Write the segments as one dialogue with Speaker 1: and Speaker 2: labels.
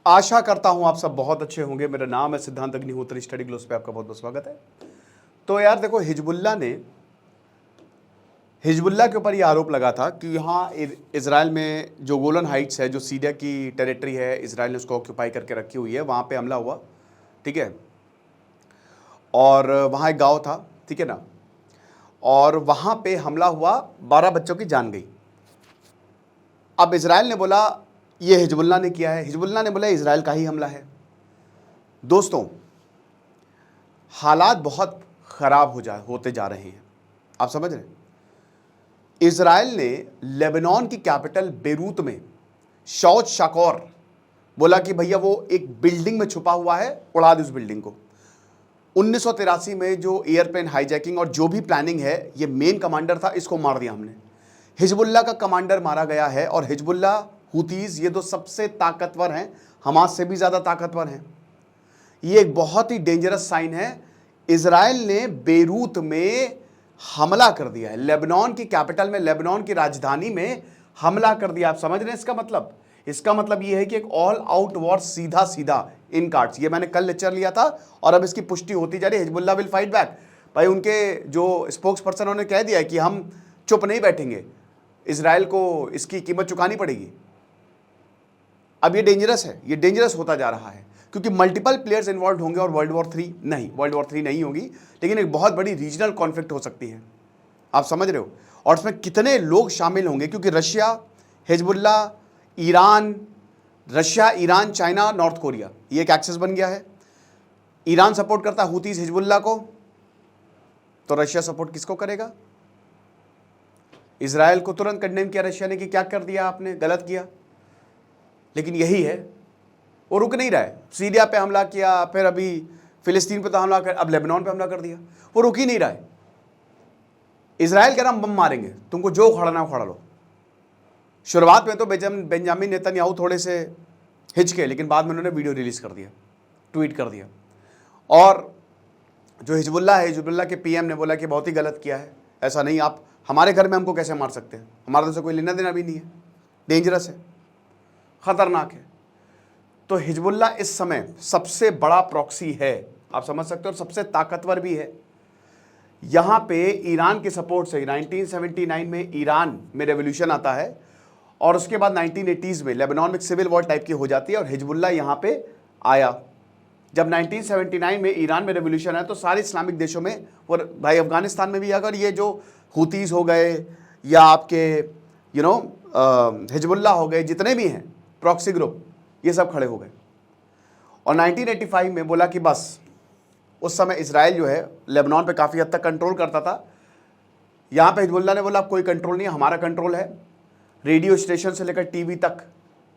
Speaker 1: आशा करता हूं आप सब बहुत अच्छे होंगे। मेरा नाम है सिद्धांत अग्निहोत्री, स्टडी ग्लोस पे आपका बहुत बहुत स्वागत है। तो यार देखो, हिजबुल्लाह के ऊपर ये आरोप लगा था कि यहाँ इजराइल में जो गोलन हाइट्स है, जो सीरिया की टेरिटरी है, इजराइल ने उसको ऑक्यूपाई करके रखी हुई है, वहाँ पे हमला हुआ, ठीक है। और वहाँ एक गांव था, ठीक है ना, और वहाँ पे हमला हुआ, 12 बच्चों की जान गई। अब इजराइल ने बोला ये हिजबुल्लाह ने किया है, हिजबुल्लाह ने बोला इजराइल का ही हमला है। दोस्तों, हालात बहुत ख़राब होते जा रहे हैं, आप समझ रहे हैं। इजराइल ने लेबनान की कैपिटल बेरूत में शौच शाकोर बोला कि भैया वो एक बिल्डिंग में छुपा हुआ है, उड़ा दे उस बिल्डिंग को। 1983 में जो एयरप्लेन हाईजैकिंग और जो भी प्लानिंग है, ये मेन कमांडर था, इसको मार दिया हमने। हिजबुल्लाह का कमांडर मारा गया है, और हिजबुल्लाह, हुतीज़, ये दो सबसे ताकतवर हैं, हमास से भी ज़्यादा ताकतवर हैं। ये एक बहुत ही डेंजरस साइन है। इजराइल ने बेरूत में हमला कर दिया है, लेबनान की कैपिटल में, लेबनान की राजधानी में हमला कर दिया। आप समझ रहे हैं इसका मतलब ये है कि एक ऑल आउट वॉर सीधा सीधा इन कार्ड्स। ये मैंने कल लेक्चर लिया था और अब इसकी पुष्टि होती जा रही है। Hezbollah will fight back. भाई उनके जो स्पोक्स पर्सन उन्होंने कह दिया है कि हम चुप नहीं बैठेंगे, इजराइल को इसकी कीमत चुकानी पड़ेगी। अब ये डेंजरस है, ये डेंजरस होता जा रहा है, क्योंकि मल्टीपल प्लेयर्स इन्वॉल्व होंगे और वर्ल्ड वॉर 3 नहीं होगी, लेकिन एक बहुत बड़ी रीजनल कॉन्फ्लिक्ट हो सकती है। आप समझ रहे हो। और इसमें कितने लोग शामिल होंगे, क्योंकि Russia, Hezbollah, Iran, China, north Korea, ये एक एक्सेस बन गया है। ईरान सपोर्ट करता है हुतीज हिजबुल्लाह को, तो रशिया सपोर्ट किसको करेगा? इजराइल को तुरंत कंडेम किया रशिया ने कि क्या कर दिया आपने, गलत किया। लेकिन यही है, वो रुक नहीं रहा है। सीरिया पे हमला किया, फिर अभी फिलिस्तीन पे तो हमला कर, अब लेबनान पे हमला कर दिया, वो रुक ही नहीं रहा है। इजराइल कह रहा हम बम मारेंगे, तुमको जो उखाड़ना उखाड़ लो। शुरुआत में तो बेंजामिन नेतन्याहू थोड़े से हिचके, लेकिन बाद में उन्होंने वीडियो रिलीज कर दिया, ट्वीट कर दिया। और जो हिजबुल्लाह के पीएम ने बोला कि बहुत ही गलत किया है, ऐसा नहीं, आप हमारे घर में हमको कैसे मार सकते हैं, हमारा तो से कोई लेना देना भी नहीं है, डेंजरस है, खतरनाक है। तो हिजबुल्लाह इस समय सबसे बड़ा प्रॉक्सी है, आप समझ सकते हो, और सबसे ताकतवर भी है। यहां पे ईरान के सपोर्ट से 1979 में ईरान में रेवोल्यूशन आता है, और उसके बाद 1980s में लेबनान में सिविल वॉर टाइप की हो जाती है, और हिजबुल्लाह यहां पे आया। जब 1979 में ईरान में रेवोल्यूशन आया तो सारे इस्लामिक देशों में, और भाई अफगानिस्तान में भी, अगर ये जो हुतीज़ हो गए या आपके हिजबुल्लाह हो गए, जितने भी हैं प्रॉक्सी ग्रुप, ये सब खड़े हो गए। और 1985 में बोला कि बस, उस समय इजराइल जो है लेबनान पे काफ़ी हद तक कंट्रोल करता था। यहाँ पे हिजबुल्लाह ने बोला कोई कंट्रोल नहीं है, हमारा कंट्रोल है। रेडियो स्टेशन से लेकर टीवी तक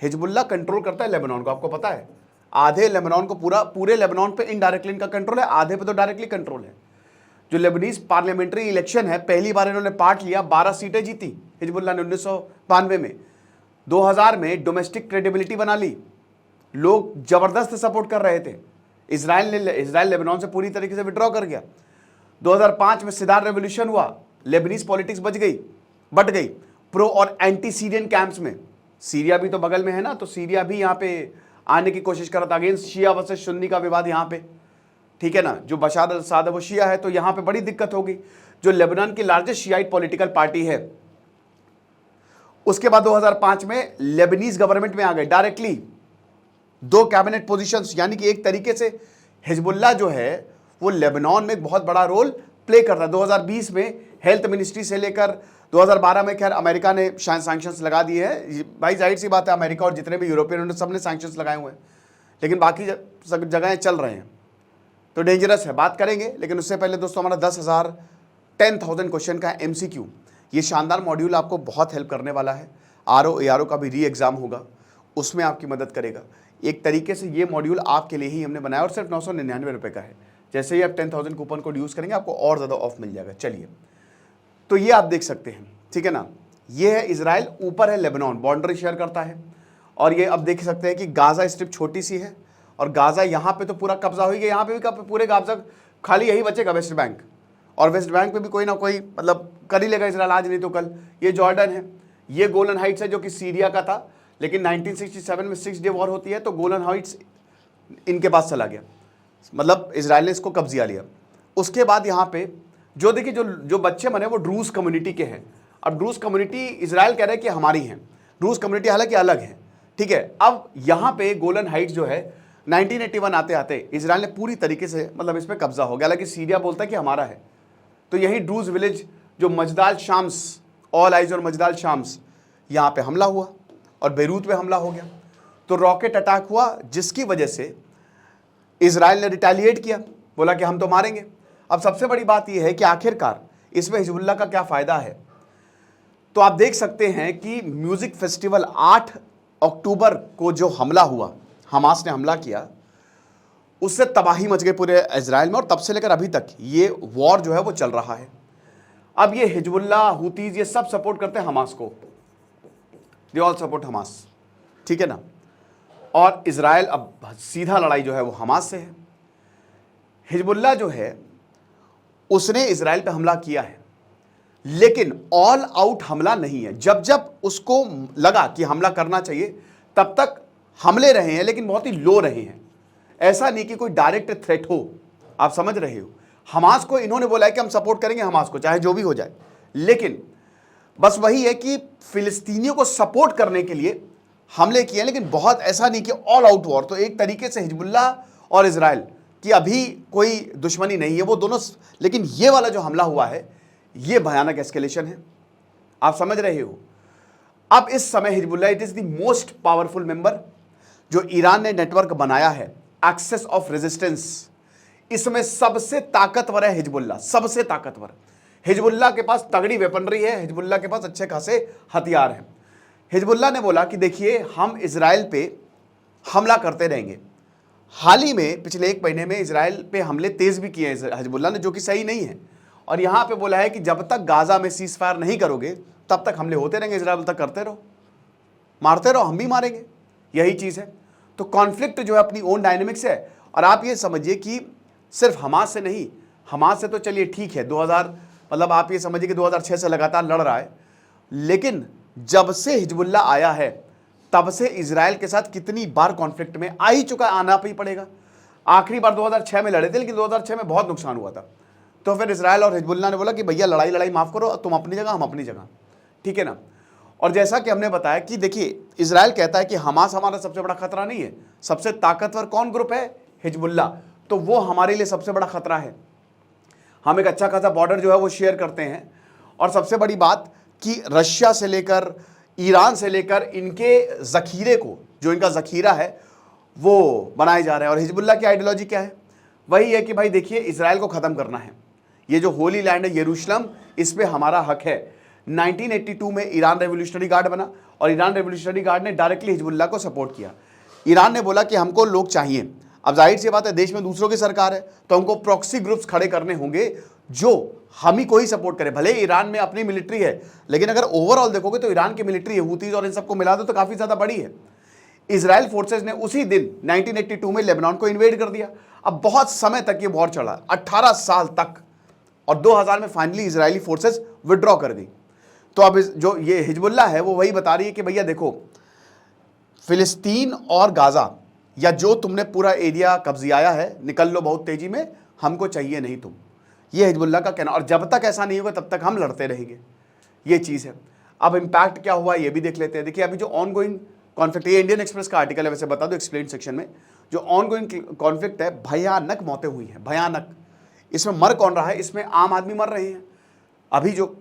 Speaker 1: हिजबुल्लाह कंट्रोल करता है लेबनान को, आपको पता है। आधे लेबनान को, पूरे लेबनान पे इनडायरेक्टली इनका कंट्रोल है, आधे पे तो डायरेक्टली कंट्रोल है। जो लेबनीज पार्लियामेंट्री इलेक्शन है, पहली बार इन्होंने पार्ट लिया, 12 सीटें जीती हिजबुल्लाह ने 1992 में। 2000 में डोमेस्टिक क्रेडिबिलिटी बना ली, लोग जबरदस्त सपोर्ट कर रहे थे। इजराइल लेबनान से पूरी तरीके से विड्रॉ कर गया। 2005 में सिदार रेवोल्यूशन हुआ, लेबनीज पॉलिटिक्स बट गई प्रो और एंटी सीरियन कैंप्स में। सीरिया भी तो बगल में है ना, तो सीरिया भी यहाँ पे आने की कोशिश कर रहा था, अगेंस्ट शिया वर्सेस सुन्नी का विवाद यहाँ पे, ठीक है ना। जो बशार अल असाद है वो शिया है, तो यहाँ पे बड़ी दिक्कत होगी। जो लेबनान की लार्जेस्ट शियाइट पॉलिटिकल पार्टी है, उसके बाद 2005 में लेबनीज गवर्नमेंट में आ गए डायरेक्टली, 2 कैबिनेट पोजीशंस। यानी कि एक तरीके से हिजबुल्लाह जो है वो लेबनान में एक बहुत बड़ा रोल प्ले करता है। 2020 में हेल्थ मिनिस्ट्री से लेकर 2012 में, खैर अमेरिका ने सैंक्शंस लगा दिए हैं। भाई जाहिर सी बात है, अमेरिका और जितने भी यूरोपियन उन्होंने सबने सैंक्शंस लगाए हुए हैं, लेकिन बाकी जगहें चल रहे हैं, तो डेंजरस है, बात करेंगे। लेकिन उससे पहले दोस्तों, हमारा 10,000 क्वेश्चन का MCQ, ये शानदार मॉड्यूल आपको बहुत हेल्प करने वाला है। RO ARO का भी री एग्ज़ाम होगा, उसमें आपकी मदद करेगा। एक तरीके से ये मॉड्यूल आपके लिए ही हमने बनाया, और सिर्फ 999 रुपये का है। जैसे ही आप 10,000 कूपन कोड यूज़ करेंगे, आपको और ज़्यादा ऑफ मिल जाएगा। चलिए, तो ये आप देख सकते हैं, ठीक है ना। ये है इजराइल, ऊपर है लेबनान, बाउंड्री शेयर करता है। और ये अब देख सकते हैं कि गाज़ा स्ट्रिप छोटी सी है, और गाज़ा यहाँ पे तो पूरा कब्जा हो गया, यहाँ पे भी पूरे गाज़ा खाली यही बचेगा, वेस्ट बैंक। और वेस्ट बैंक पे भी कोई ना कोई मतलब कर ही लेगा इजराइल, आज नहीं तो कल। ये जॉर्डन है, ये गोलन हाइट्स है जो कि सीरिया का था, लेकिन 1967 में 6 डे वॉर होती है तो गोलन हाइट्स इनके पास चला गया, मतलब इजराइल ने इसको कब्जा लिया। उसके बाद यहाँ पे जो देखिए जो बच्चे मरे वो ड्रूज कम्युनिटी के हैं। अब ड्रूज कम्युनिटी इजराइल कह रहे हैं कि हमारी है, ड्रूज कम्युनिटी हालांकि अलग है, ठीक है। अब यहाँ पे गोलन हाइट्स जो है 1981 आते आते इजराइल ने पूरी तरीके से मतलब इस पर कब्जा हो गया, हालांकि सीरिया बोलता है कि हमारा है। तो यही ड्रूज विलेज जो मजदाल शाम्स, ऑल आइज और मजदाल शाम्स, यहाँ पे हमला हुआ और बेरूत पे हमला हो गया। तो रॉकेट अटैक हुआ जिसकी वजह से इजराइल ने रिटेलिएट किया, बोला कि हम तो मारेंगे। अब सबसे बड़ी बात यह है कि आखिरकार इसमें हिजबुल्लाह का क्या फायदा है। तो आप देख सकते हैं कि म्यूजिक फेस्टिवल 8 अक्टूबर को जो हमला हुआ, हमास ने हमला किया, उससे तबाही मच गई पूरे इजराइल में और तब से लेकर अभी तक ये वॉर जो है वो चल रहा है। अब ये हिजबुल्लाह, हुतीज, ये सब सपोर्ट करते हैं हमास को, दे ऑल सपोर्ट हमास, ठीक है ना। और इजराइल अब सीधा लड़ाई जो है वो हमास से है। हिजबुल्लाह जो है उसने इजराइल पे हमला किया है, लेकिन ऑल आउट हमला नहीं है। जब जब उसको लगा कि हमला करना चाहिए तब तक हमले रहे हैं, लेकिन बहुत ही लो रहे हैं। ऐसा नहीं कि कोई डायरेक्ट थ्रेट हो, आप समझ रहे हो। हमास को इन्होंने बोला है कि हम सपोर्ट करेंगे हमास को चाहे जो भी हो जाए, लेकिन बस वही है कि फिलिस्तीनियों को सपोर्ट करने के लिए हमले किए, लेकिन बहुत ऐसा नहीं कि ऑल आउट वॉर। तो एक तरीके से हिजबुल्लाह और इजराइल की अभी कोई दुश्मनी नहीं है, वो दोनों, लेकिन ये वाला जो हमला हुआ है ये भयानक एस्केलेशन है, आप समझ रहे हो। अब इस समय Hezbollah it is the most powerful member. जो ईरान ने नेटवर्क बनाया है एक्सेस ऑफ रेजिस्टेंस, इसमें सबसे ताकतवर है हिजबुल्लाह, सबसे ताकतवर। हिजबुल्लाह के पास तगड़ी वेपनरी है, हिजबुल्लाह के पास अच्छे खासे हथियार हैं। हिजबुल्लाह ने बोला कि देखिए हम इजराइल पे हमला करते रहेंगे। हाल ही में पिछले 1 महीने में इजराइल पे हमले तेज भी किए हैं हिजबुल्लाह ने, जो कि सही नहीं है। और यहाँ पे बोला है कि जब तक गाजा में सीज फायर नहीं करोगे तब तक हमले होते रहेंगे, इजराइल तक करते रहो, मारते रहो, हम भी मारेंगे, यही चीज़ है। तो कॉन्फ्लिक्ट जो है अपनी ओन डायनेमिक्स है। और आप ये समझिए कि सिर्फ हमास से नहीं, हमास से तो चलिए ठीक है 2000, मतलब आप ये समझिए कि 2006 से लगातार लड़ रहा है, लेकिन जब से हिजबुल्लाह आया है तब से इजराइल के साथ कितनी बार कॉन्फ्लिक्ट में आ ही चुका है, आना भी पड़ेगा। आखिरी बार 2006 में लड़े थे, लेकिन 2006 में बहुत नुकसान हुआ था। तो फिर इजराइल और हिजबुल्लाह ने बोला कि भैया लड़ाई माफ करो, तुम अपनी जगह हम अपनी जगह, ठीक है ना। और जैसा कि हमने बताया कि देखिए इजराइल कहता है कि हमास हमारा सबसे बड़ा खतरा नहीं है, सबसे ताकतवर कौन ग्रुप है, हिजबुल्लाह, तो वो हमारे लिए सबसे बड़ा खतरा है। हम एक अच्छा खासा बॉर्डर जो है वो शेयर करते हैं। और सबसे बड़ी बात कि रशिया से लेकर ईरान से लेकर इनके ज़खीरे को, जो इनका ज़खीरा है वो बनाए जा रहे हैं। और हिजबुल्लाह की आइडियोलॉजी क्या है, वही है कि भाई देखिए इजराइल को ख़त्म करना है, ये जो होली लैंड है यरूशलेम, इस पे हमारा हक है। 1982 में ईरान रेवोल्यूशनरी गार्ड बना और ईरान रेवोल्यूशनरी गार्ड ने डायरेक्टली हिजबुल्लाह को सपोर्ट किया। ईरान ने बोला कि हमको लोग चाहिए। अब जाहिर सी बात है, देश में दूसरों की सरकार है तो हमको प्रॉक्सी ग्रुप्स खड़े करने होंगे जो हम ही को ही सपोर्ट करे। भले ईरान में अपनी मिलिट्री है, लेकिन अगर ओवरऑल देखोगे तो ईरान की मिलिट्री है, हुतीज और इन सबको मिला दो तो काफ़ी ज़्यादा बड़ी है। इजराइल फोर्सेज ने उसी दिन 1982 में लेबनान को इन्वेड कर दिया। अब बहुत समय तक ये वॉर चला, 18 साल तक, और 2000 में फाइनली इजरायली फोर्सेज विड्रॉ कर दी। तो अब जो ये हिजबुल्लाह है वो वही बता रही है कि भैया देखो, फिलिस्तीन और गाजा या जो तुमने पूरा एरिया कब्जियाया है, निकल लो बहुत तेजी में, हमको चाहिए नहीं तुम, ये हिजबुल्लाह का कहना। और जब तक ऐसा नहीं होगा तब तक हम लड़ते रहेंगे, ये चीज़ है। अब इम्पैक्ट क्या हुआ ये भी देख लेते हैं। देखिए अभी जो ऑन गोइंग कॉन्फ्लिक्ट, ये इंडियन एक्सप्रेस का आर्टिकल है, वैसे बता दो एक्सप्लेन सेक्शन में, जो ऑन गोइंग कॉन्फ्लिक्ट है, भयानक मौतें हुई हैं, भयानक। इसमें मर कौन रहा है, इसमें आम आदमी मर रहे हैं। अभी जो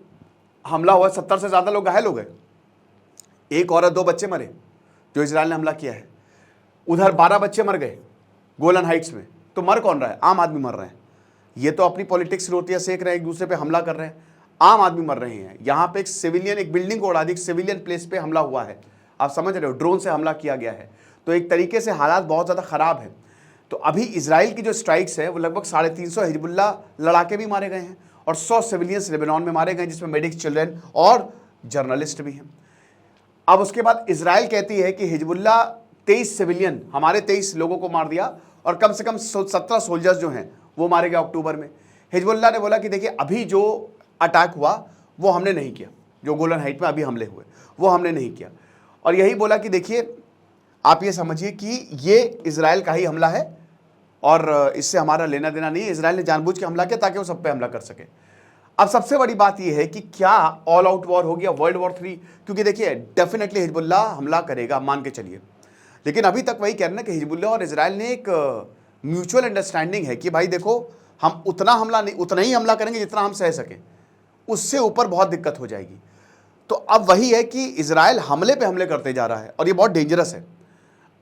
Speaker 1: हमला हुआ 70 से ज़्यादा लोग घायल हो गए, 1 औरत 2 बच्चे मरे जो इजराइल ने हमला किया है। उधर 12 बच्चे मर गए गोलन हाइट्स में। तो मर कौन रहा है, आम आदमी मर रहे हैं। ये तो अपनी पॉलिटिक्स रोटियां सेक रहे हैं, एक दूसरे पे हमला कर रहे हैं, आम आदमी मर रहे हैं। यहाँ पे एक सिविलियन, एक बिल्डिंग को उड़ा दी, सिविलियन प्लेस पे हमला हुआ है, आप समझ रहे हो, ड्रोन से हमला किया गया है। तो एक तरीके से हालात बहुत ज़्यादा ख़राब है। तो अभी इजराइल की जो स्ट्राइक्स है वो लगभग 350 हिजबुल्लाह लड़ाके भी मारे गए हैं और 100 सिविलियंस लेबनान में मारे गए, जिसमें मेडिक्स, चिल्ड्रन और जर्नलिस्ट भी हैं। अब उसके बाद इजराइल कहती है कि हिजबुल्लाह 23 सिविलियन, हमारे 23 लोगों को मार दिया और कम से कम 17 सोल्जर्स जो हैं वो मारे गए अक्टूबर में। हिजबुल्लाह ने बोला कि देखिए अभी जो अटैक हुआ वो हमने नहीं किया, जो गोलन हाइट में अभी हमले हुए वो हमने नहीं किया। और यही बोला कि देखिए आप ये समझिए कि ये इजराइल का ही हमला है और इससे हमारा लेना देना नहीं है। इजराइल ने जानबूझ के हमला किया ताकि वो सब पे हमला कर सके। अब सबसे बड़ी बात यह है कि क्या ऑल आउट वॉर हो गया, वर्ल्ड वॉर 3? क्योंकि देखिए डेफिनेटली हिजबुल्लाह हमला करेगा, मान के चलिए, लेकिन अभी तक वही कह रहे हैं कि हिजबुल्लाह और इजराइल ने एक म्यूचुअल अंडरस्टैंडिंग है कि भाई देखो हम उतना ही हमला करेंगे जितना हम सह सकें, उससे ऊपर बहुत दिक्कत हो जाएगी। तो अब वही है कि इजराइल हमले पे हमले करते जा रहा है और ये बहुत डेंजरस है।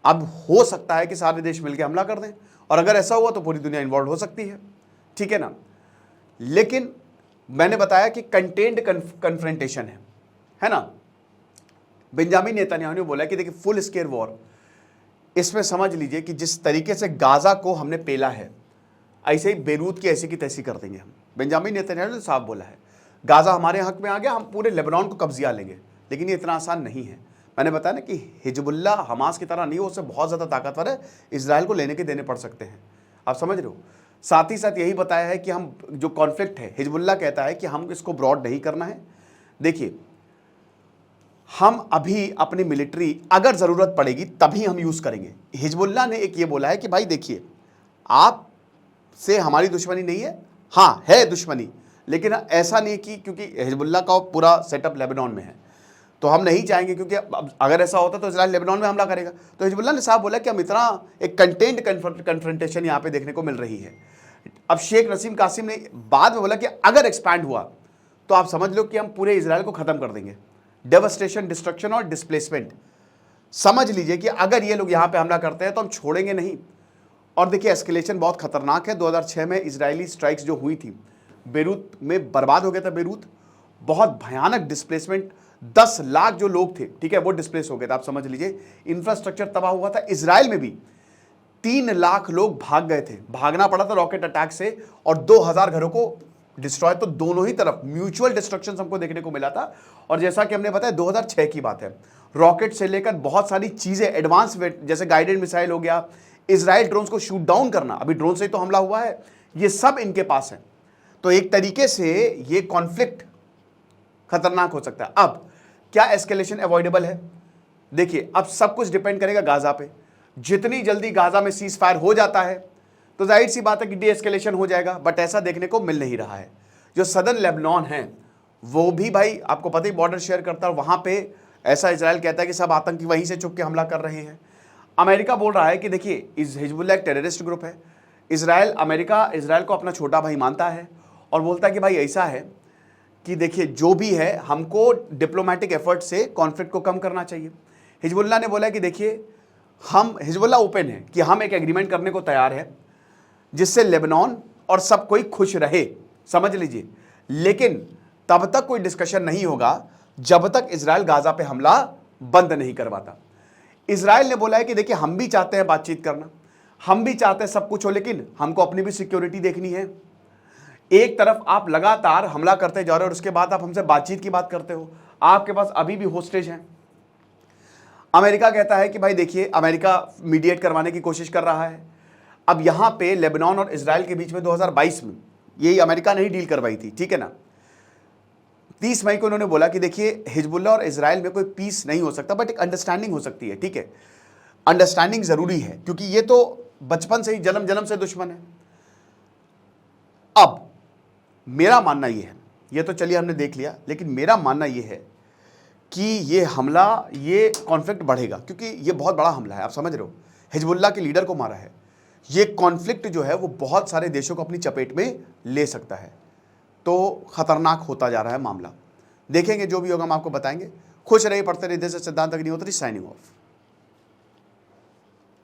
Speaker 1: अब हो सकता है कि सारे देश मिलकर हमला कर दें, और अगर ऐसा हुआ तो पूरी दुनिया इन्वॉल्व हो सकती है, ठीक है ना। लेकिन मैंने बताया कि कंटेन्ड कन्फ्रंटेशन है ना। बेंजामिन नेतन्याहू ने बोला कि देखिए फुल स्केल वॉर, इसमें समझ लीजिए कि जिस तरीके से गाजा को हमने पेला है, ऐसे ही बेरूत की ऐसी की तैसी कर देंगे हम। बेंजामिन नेतन्याहू ने साफ बोला है, गाजा हमारे हक में आ गया, हम पूरे लेबनान को कब्जिया लेंगे। लेकिन ये इतना आसान नहीं है। मैंने बताया ना कि हिजबुल्लाह हमास की तरह नहीं, वो उससे बहुत ज़्यादा ताकतवर है, इजराइल को लेने के देने पड़ सकते हैं, आप समझ रहे हो। साथ ही साथ यही बताया है कि हम जो कॉन्फ्लिक्ट है, हिजबुल्लाह कहता है कि हम इसको ब्रॉड नहीं करना है। देखिए हम अभी अपनी मिलिट्री अगर ज़रूरत पड़ेगी तभी हम यूज़ करेंगे। हिजबुल्लाह ने एक ये बोला है कि भाई देखिए आप से हमारी दुश्मनी नहीं है, हाँ है दुश्मनी, लेकिन ऐसा नहीं कि क्योंकि हिजबुल्लाह का पूरा सेटअप लेबनान में है तो हम नहीं चाहेंगे, क्योंकि अगर ऐसा होता तो इजराइल लेबनान में हमला करेगा। तो हिजबुल्लाह ने साहब बोला कि हम इतना एक कंटेंट कन्फ्रंटेशन यहाँ पे देखने को मिल रही है। अब शेख नसीम कासिम ने बाद में बोला कि अगर एक्सपैंड हुआ तो आप समझ लो कि हम पूरे इजराइल को ख़त्म कर देंगे। डेवस्टेशन, डिस्ट्रक्शन और डिस्प्लेसमेंट, समझ लीजिए कि अगर ये लोग यहाँ पे हमला करते हैं तो हम छोड़ेंगे नहीं। और देखिए एस्केलेशन बहुत खतरनाक है। 2006 में इजरायली स्ट्राइक्स जो हुई थी, बेरूत में बर्बाद हो गया था बेरूत, बहुत भयानक डिस्प्लेसमेंट, 10 लाख जो लोग थे, ठीक है, वो डिस्प्लेस हो गए थे। आप समझ लीजिए इंफ्रास्ट्रक्चर तबाह हुआ था। इजराइल में भी 3 लाख लोग भाग गए थे, भागना पड़ा था रॉकेट अटैक से, और 2000 घरों को डिस्ट्रॉय। तो दोनों ही तरफ म्यूचुअल डिस्ट्रक्शन हमको देखने को मिला था। और जैसा कि हमने बताया 2006 की बात है, रॉकेट से लेकर बहुत सारी चीजें एडवांस जैसे गाइडेड मिसाइल हो गया, इजराइल ड्रोन्स को शूट डाउन करना, अभी ड्रोन से ही तो हमला हुआ है, ये सब इनके पास है। तो एक तरीके से ये कॉन्फ्लिक्ट खतरनाक हो सकता है। अब क्या एस्केलेशन अवॉइडेबल है? देखिए अब सब कुछ डिपेंड करेगा गाजा पे। जितनी जल्दी गाजा में सीज फायर हो जाता है तो जाहिर सी बात है कि डी एस्केलेशन हो जाएगा, बट ऐसा देखने को मिल नहीं रहा है। जो सदर्न लेबनान है वो भी भाई आपको पता ही बॉर्डर शेयर करता है, वहां पे ऐसा इजराइल कहता है कि सब आतंकी वहीं से छुप के हमला कर रहे हैं। अमेरिका बोल रहा है कि देखिए हिजबुल्लाह एक टेररिस्ट ग्रुप है। अमेरिका इजराइल को अपना छोटा भाई मानता है और बोलता है कि भाई ऐसा है कि देखिए जो भी है हमको डिप्लोमेटिक एफर्ट से कॉन्फ्लिक्ट को कम करना चाहिए। हिजबुल्लाह ने बोला कि देखिए हिजबुल्लाह ओपन है कि हम एक एग्रीमेंट करने को तैयार है जिससे लेबनान और सब कोई खुश रहे, समझ लीजिए, लेकिन तब तक कोई डिस्कशन नहीं होगा जब तक इजराइल गाजा पे हमला बंद नहीं करवाता। इजराइल ने बोला है कि देखिए हम भी चाहते हैं बातचीत करना, हम भी चाहते हैं सब कुछ हो, लेकिन हमको अपनी भी सिक्योरिटी देखनी है। एक तरफ आप लगातार हमला करते जा रहे हो और उसके बाद आप हमसे बातचीत की बात करते हो, आपके पास अभी भी होस्टेज हैं। अमेरिका कहता है कि भाई देखिए अमेरिका मीडिएट करवाने की कोशिश कर रहा है। अब यहां पे लेबनान और इजराइल के बीच में 2022 में यही अमेरिका ने ही डील करवाई थी, ठीक है ना। 30 मई को उन्होंने बोला कि देखिए हिजबुल्लाह और इजराइल में कोई पीस नहीं हो सकता, बट एक अंडरस्टैंडिंग हो सकती है, ठीक है। अंडरस्टैंडिंग जरूरी है क्योंकि ये तो बचपन से ही जन्म जन्म से दुश्मन है। अब मेरा मानना ये है, ये तो चलिए हमने देख लिया, लेकिन मेरा मानना ये है कि ये हमला, ये कॉन्फ्लिक्ट बढ़ेगा क्योंकि ये बहुत बड़ा हमला है, आप समझ रहे हो। हिजबुल्लाह के लीडर को मारा है। ये कॉन्फ्लिक्ट जो है वो बहुत सारे देशों को अपनी चपेट में ले सकता है, तो खतरनाक होता जा रहा है मामला। देखेंगे जो भी होगा हम आपको बताएंगे। खुश रहिए, पढ़ते रहिए। दिस इज सिद्धांत अग्निहोत्री साइनिंग ऑफ।